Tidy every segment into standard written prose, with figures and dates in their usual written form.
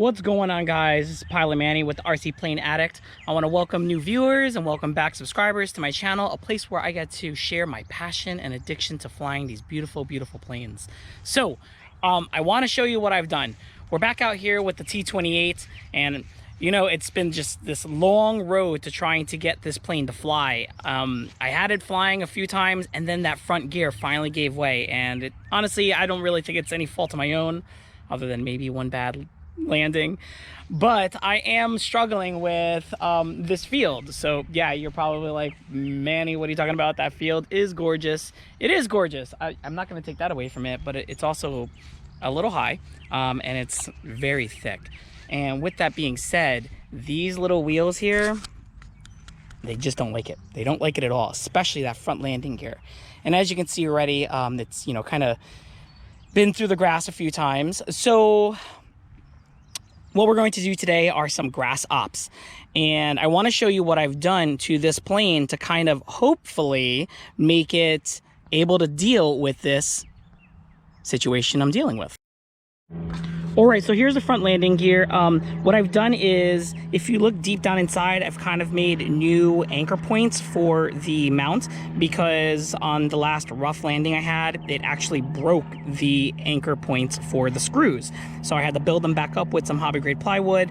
What's going on, guys? This is Pilot Manny with the RC Plane Addict. I want to welcome new viewers and welcome back subscribers to my channel, a place where I get to share my passion and addiction to flying these beautiful, beautiful planes. So, I want to show you what I've done. We're back out here with the T28, and you know, it's been just this long road to trying to get this plane to fly. I had it flying a few times, and then that front gear finally gave way, and honestly, I don't really think it's any fault of my own, other than maybe one bad landing, but I am struggling with this field. So yeah, you're probably like, Manny, what are you talking about? That field is gorgeous. It is gorgeous. I'm not going to take that away from it, but it's also a little high, and it's very thick. And with that being said, these little wheels here, they just don't like it. They don't like it at all, especially that front landing gear. And as you can see already, it's, you know, kind of been through the grass a few times. So what we're going to do today are some grass ops, and I want to show you what I've done to this plane to kind of hopefully make it able to deal with this situation I'm dealing with. All right, so here's the front landing gear. What I've done is, if you look deep down inside, I've kind of made new anchor points for the mount, because on the last rough landing I had, it actually broke the anchor points for the screws. So I had to build them back up with some hobby grade plywood,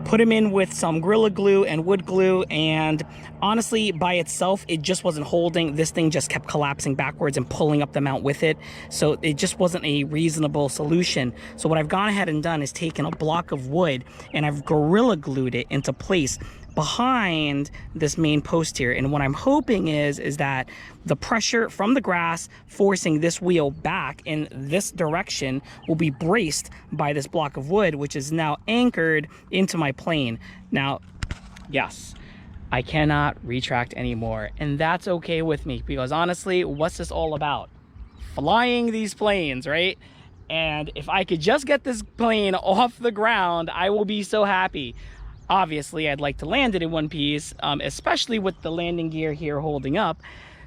put them in with some Gorilla Glue and wood glue, and honestly, by itself, it just wasn't holding. This thing just kept collapsing backwards and pulling up the mount with it, so it just wasn't a reasonable solution. So what I've gone ahead and done is taken a block of wood and I've Gorilla Glued it into place behind this main post here. And what I'm hoping is that the pressure from the grass forcing this wheel back in this direction will be braced by this block of wood, which is now anchored into my plane. Now, yes, I cannot retract anymore, and that's okay with me, because honestly, what's this all about? Flying these planes, right? And if I could just get this plane off the ground, I will be so happy. Obviously, I'd like to land it in one piece, especially with the landing gear here holding up.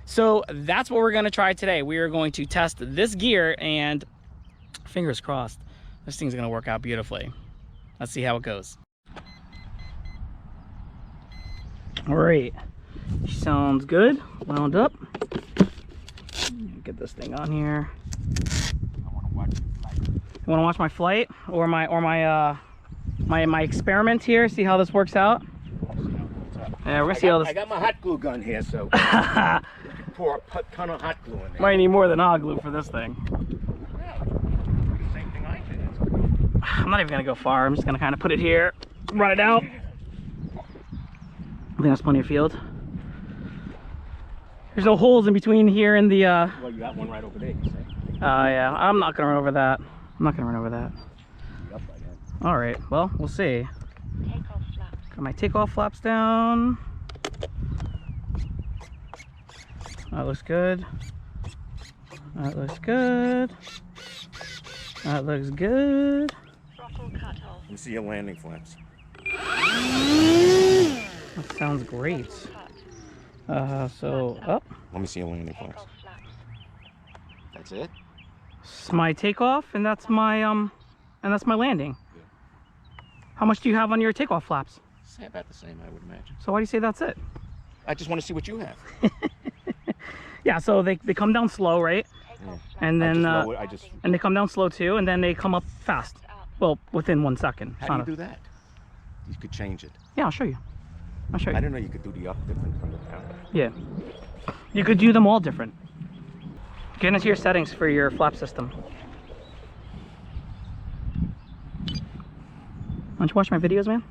So that's what we're going to try today. We are going to test this gear, and fingers crossed, this thing's going to work out beautifully. Let's see how it goes. All right, sounds good. Wound up. Get this thing on here. I want to watch your flight. You want to watch my flight or my experiment here? See how this works out. Yeah, we're gonna see how this. I got my hot glue gun here, so you can pour a ton of hot glue in there. Might need more than hot glue for this thing. Yeah, same thing I did. I'm not even gonna go far. I'm just gonna kind of put it here, run it out. I think that's plenty of field. There's no holes in between here and the Well, you got one right over there, you say. Yeah, I'm not gonna run over that. I'm not gonna run over that. Up by then. All right, well, we'll see. Takeoff flaps. Got my takeoff flaps down. That looks good. That looks good. That looks good. Throttle cut off. Let me see your landing flaps. That sounds great. So up. Let me see your landing flaps. Takeoff flaps. That's it? It's my takeoff, and that's my landing. Yeah. How much do you have on your takeoff flaps? Say about the same, I would imagine. So why do you say that's it? I just want to see what you have. Yeah, so they come down slow, right? Takeoff Yeah. flaps. And then and they come down slow too, and then they come up fast. Up. Well, within 1 second. How do you do that? You could change it. Yeah, I'll show you. I'll show I you. didn't know you could do the up different from the down. Yeah. You could do them all different. Get into your settings for your flap system. Why don't you watch my videos, man?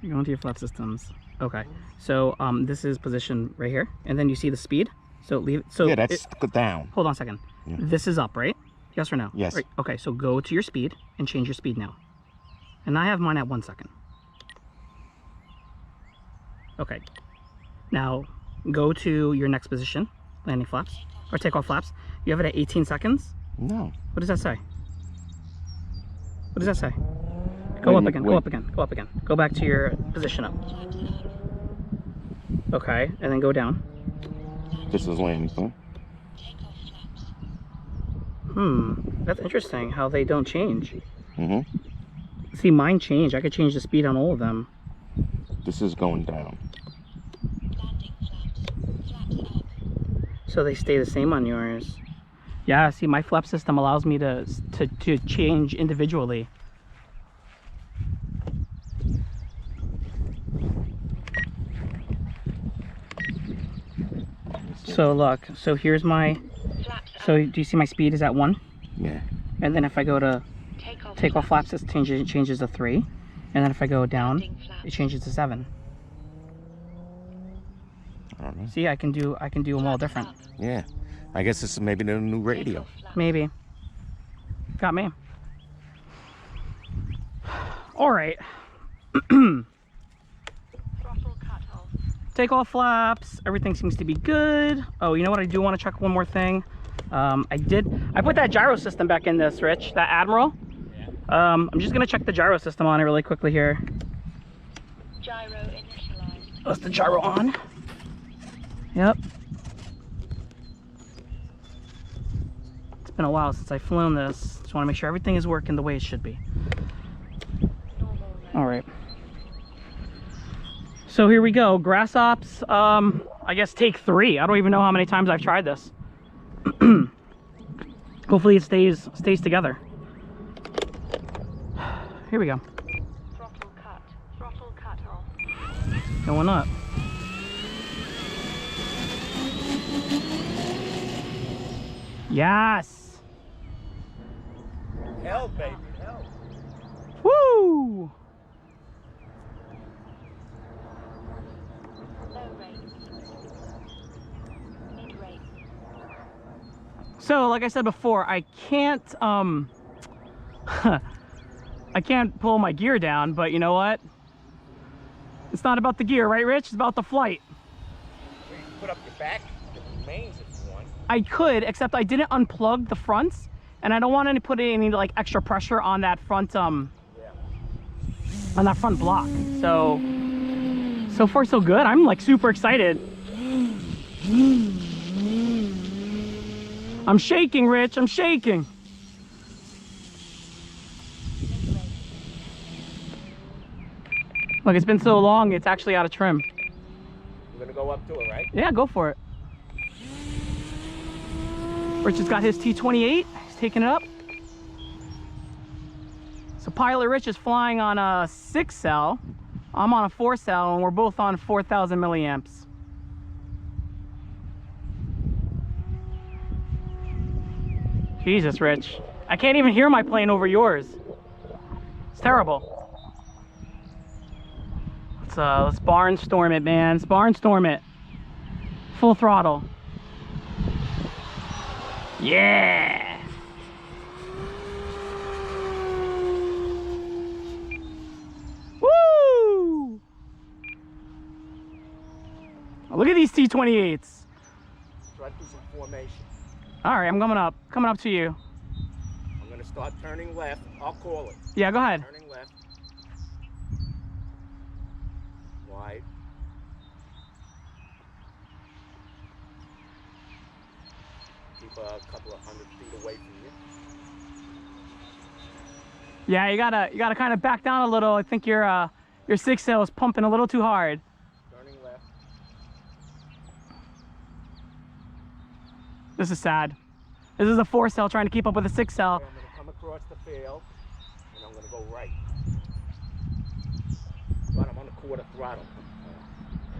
You go into your flap systems. Okay. So this is position right here, and then you see the speed. So leave it. So Yeah, that's down. hold on a second. Yeah. This is up, right? Yes or no? Yes. Right. Okay. So go to your speed and change your speed now. And I have mine at 1 second. Okay. Now go to your next position, landing flaps or takeoff flaps. You have it at 18 seconds. No. What does that say? What does that say? Go up again, go up again, go up again. Go back to your position up. Okay, and then go down. This is landing, huh? That's interesting how they don't change. Mm-hmm. See, mine change. I could change the speed on all of them. This is going down. Landing flaps. Flaps up. So they stay the same on yours. Yeah, see, my flap system allows me to change individually. So look, so here's my, Flaps up. so do you see my speed is at 1? Yeah. And then if I go to takeoff flaps, it changes to 3. And then if I go down, Landing flaps. it changes to 7. I don't know. See, I can do them all different. Flaps up. Yeah. I guess this is maybe the new radio. Takeoff flaps. Maybe. Got me. All right. Throttle cut off. Takeoff flaps. Everything seems to be good. Oh, you know what? I do want to check one more thing. I put that gyro system back in this, Rich. That Admiral. Yeah. I'm just gonna check the gyro system on it really quickly here. Gyro initialized. That's the gyro on. Yep. It's been a while since I've flown this. Just want to make sure everything is working the way it should be. Normal mode. All right. So here we go. Grass ops. I guess take 3. I don't even know how many times I've tried this. Hopefully it stays together. Here we go. Throttle cut. Throttle cut off. Going up. Yes. Hell, baby, hell. Woo! Low rate. Mid rate. So, like I said before, I can't I can't pull my gear down, but you know what? It's not about the gear, right, Rich? It's about the flight. You can put up your back, the remains if you want. I could, except I didn't unplug the fronts, and I don't want to put any like extra pressure on that front on that front block. So far so good. I'm like super excited. I'm shaking, Rich. I'm shaking. Look, it's been so long, it's actually out of trim. We're gonna go up to it, right? Yeah, go for it. Rich has got his T28. He's taking it up. So Pilot Rich is flying on a 6 cell. I'm on a 4 cell, and we're both on 4,000 milliamps. Jesus, Rich. I can't even hear my plane over yours. It's terrible. Let's barnstorm it, man. Let's barnstorm it. Full throttle. Yeah. Woo! Oh, look at these T28s. Try to do some formation. All right, I'm coming up to you. I'm gonna start turning left. I'll call it. Yeah, go ahead. Turning left. Wide. Keep a couple of 100 feet away from you. Yeah, you gotta kind of back down a little. I think your 6 cell is pumping a little too hard. Turning left. This is sad. This is a 4 cell trying to keep up with a 6 cell. Okay, I'm gonna come across the field, and I'm gonna go right. But I'm on a quarter throttle.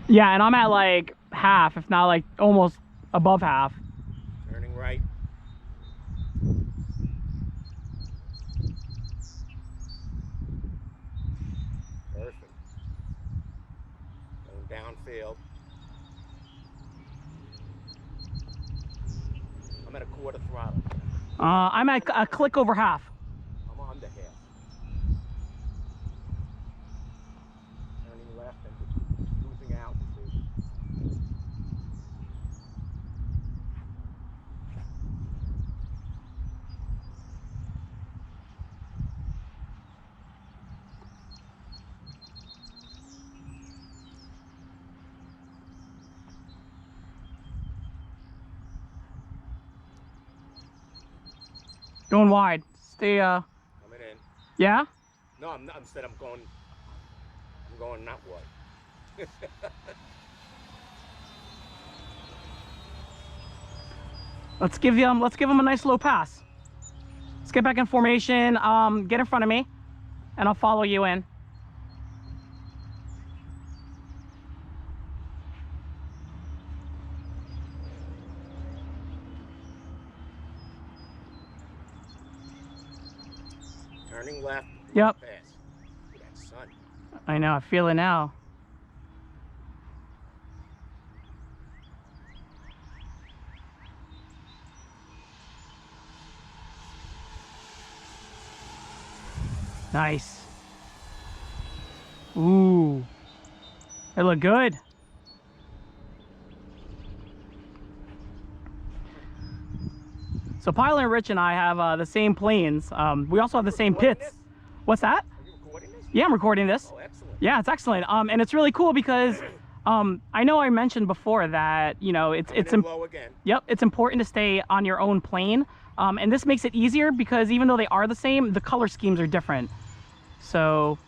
Yeah, and I'm at like half, if not like almost above half. Turning right. Perfect. Going downfield. I'm at a quarter throttle. I'm at a click over half. I'm under half. Turning left and losing altitude. Going wide. Stay, Coming in. yeah? No, I'm not. Instead, I'm going not wide. Let's give him a nice low pass. Let's get back in formation. Get in front of me, and I'll follow you in. Turning left. Yep. Pass. Look at that sun. I know. I feel it now. Nice. Ooh. They look good. So Pilot Rich and I have the same planes. We also have the same Recording pits. this? What's that? Are you recording this? Yeah, I'm recording this. Oh, excellent. Yeah, it's excellent. And it's really cool because I know I mentioned before that, you know, it's Low again. yep, it's important to stay on your own plane. And this makes it easier because even though they are the same, the color schemes are different. So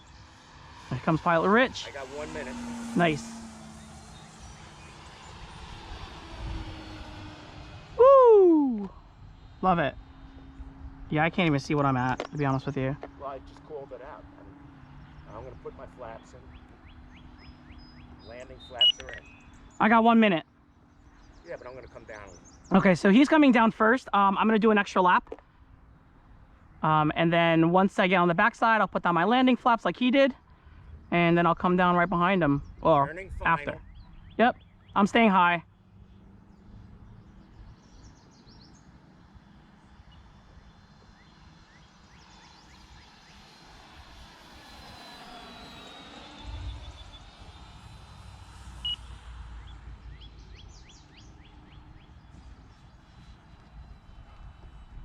here comes Pilot Rich. I got 1 minute. Nice. Woo! Love it. Yeah, I can't even see what I'm at, to be honest with you. Well, I just called it out. I'm going to put my flaps in. Landing flaps are in. I got 1 minute. Yeah, but I'm going to come down. Okay, so he's coming down first. I'm gonna do an extra lap. And then once I get on the backside, I'll put down my landing flaps like he did. And then I'll come down right behind him. Or Turning final. after. Yep, I'm staying high.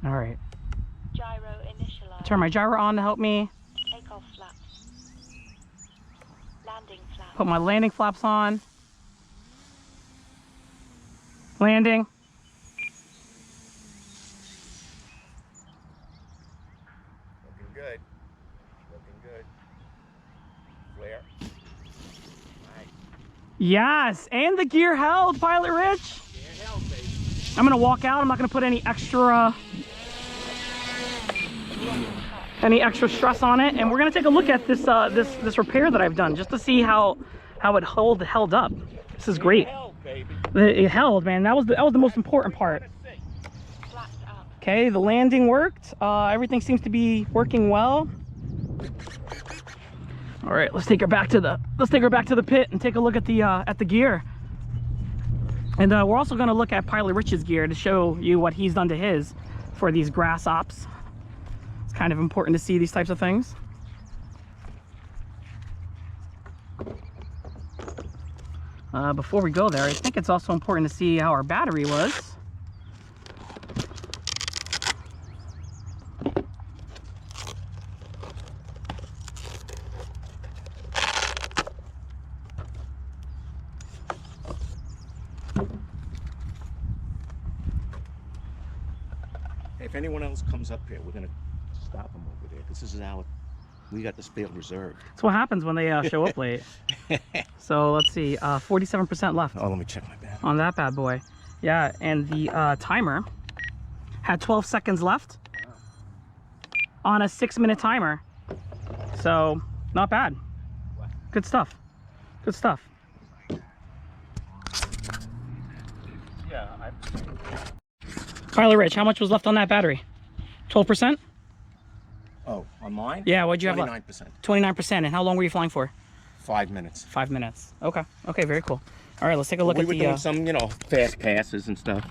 All right. Gyro initialized. Turn my gyro on to help me. Takeoff flaps. Landing flaps. Put my landing flaps on. Landing. Looking good. Looking good. Flare. Nice. Yes, and the gear held, Pilot Rich. Yeah, hell, baby. I'm gonna walk out. I'm not gonna put any extra stress on it, and we're gonna take a look at this this repair that I've done just to see how it held up. This is great. Hell, baby. It held, man. That was the most important part. Flaps up. Okay, the landing worked. Everything seems to be working well. All right, let's take her back to the pit and take a look at the gear. And we're also going to look at Pilot Rich's gear to show you what he's done to his for these grass ops. It's kind of important to see these types of things. Before we go there, I think it's also important to see how our battery was. If anyone else comes up here, we're going to stop them over there. This is we got the spare reserved. That's what happens when they show up late. So let's see, 47% left Oh, let me check my battery. on that bad boy. Yeah, and the timer had 12 seconds left on a 6-minute timer. So not bad. Good stuff. Good stuff. Yeah, Pilot Rich, how much was left on that battery? 12%? Oh, on mine? Yeah, what'd you have left? 29%. 29%. And how long were you flying for? 5 minutes. 5 minutes. Okay. Okay, very cool. All right, let's take a look We at were the... doing some, fast passes and stuff.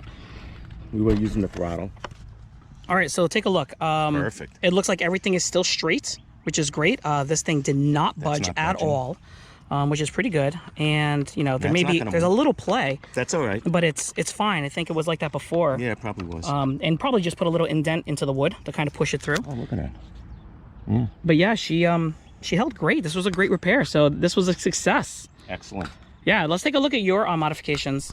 We were using the throttle. All right, so take a look. Perfect. It looks like everything is still straight, which is great. This thing did not budge not at budging. all, which is pretty good. And, there That's may not be... gonna There's a move. little play, That's all right. but it's fine. I think it was like that before. Yeah, it probably was. And probably just put a little indent into the wood to kind of push it through. Oh, look at that. But yeah, she held great. This was a great repair, so this was a success. Excellent. Yeah, let's take a look at your modifications.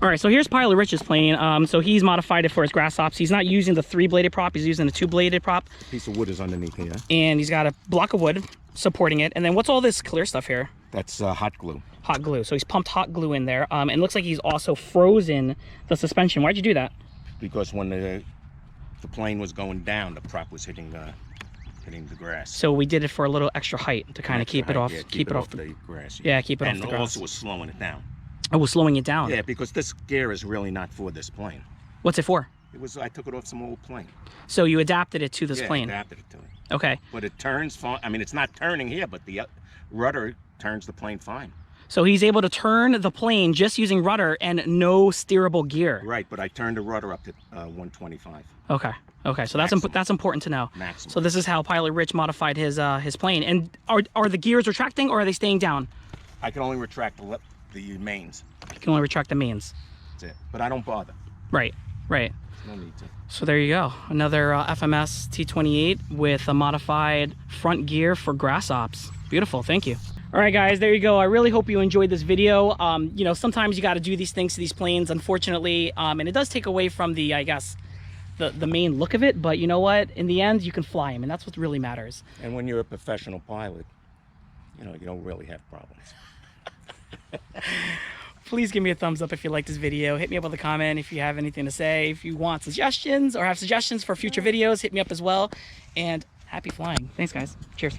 All right, so here's Pilot Rich's plane. So he's modified it for his grass ops. He's not using the 3-bladed prop. He's using a 2-bladed prop. A piece of wood is underneath here. And he's got a block of wood supporting it. And then what's all this clear stuff here? That's hot glue. Hot glue. So he's pumped hot glue in there. And it looks like he's also frozen the suspension. Why'd you do that? Because when the plane was going down, the prop was hitting the grass. So we did it for a little extra height to kind of keep it off, yeah, keep it off the grass. Yeah, keep it off and the grass. also was slowing it down. Oh, was slowing it down. Yeah, because this gear is really not for this plane. What's it for? It was, I took it off some old plane. So you adapted it to this plane. Yeah, adapted it to it. Okay. But it turns fine. I mean, it's not turning here, but the rudder turns the plane fine. So he's able to turn the plane just using rudder and no steerable gear. Right, but I turned the rudder up to 125. Okay. Okay, so that's important to know. Maximum. So this is how Pilot Rich modified his plane. And are the gears retracting or are they staying down? I can only retract the mains. You can only retract the mains. That's it. But I don't bother. Right. Right. No need to. So there you go. Another FMS T28 with a modified front gear for grass ops. Beautiful. Thank you. All right, guys, there you go. I really hope you enjoyed this video. You know, sometimes you got to do these things to these planes, unfortunately, and it does take away from the, I guess, the main look of it. But you know what? In the end, you can fly them, and that's what really matters. And when you're a professional pilot, you know, you don't really have problems. Please give me a thumbs up if you like this video. Hit me up with a comment if you have anything to say. If you want suggestions or have suggestions for future videos, hit me up as well. And happy flying. Thanks, guys. Cheers.